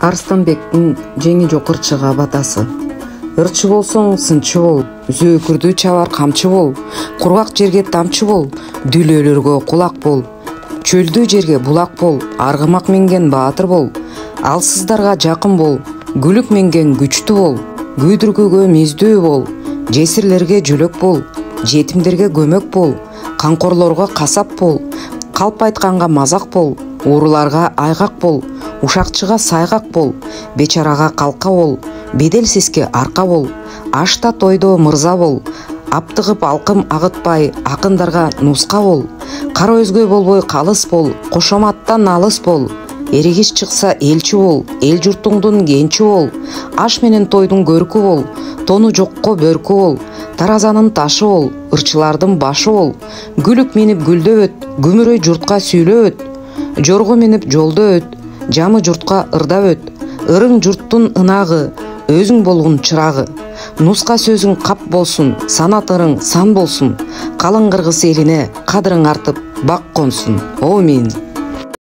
Арстанбектин жеңи жок ырчыга батасы. Ырчы болсоң сынчы бол, зөөкүрдү чабар камчы бол, кургак жерге тамчы бол, дүлөөлөргө кулак бол, чөлдүү жерге булак бол, аргымак менген баатыр бол, алсыздарга жакын бол, күлүк менген күчтүү бол, күйдүргүгө миздүү бол, жесирлерге жөлөк бол, жетимдерге көмөк бол, камкорлорго касап бол, калп айтканга мазак бол, ууруларга айгак бол, ушакчыга сайгак бол, бечарага калка бол, беделсизге арка бол, ашта тойдо мырза бол, аптыгып алкым агытпай акындарга нуска бол, кара өзгө болбой калыс бол, кошоматтан алыс бол, эригиш чыкса элчи бол, эл журтуңдун кенчи бол, аш менен тойдун көркү бол, тону жокко бөркү бол, таразанын ташы бол, ырчылардын башы бол, күлүк минип гүлдө өт, күмүрөй журтка сүйлөө өт, жорго минип жолдо өт, жамы журтка ырда өт, ырың журттун ынагы, өзүң болгун чырагы, нуска сөзүң кап болсун, санатырың сан болсун, калың кыргыз элине кадырың артып бак консун. Амин.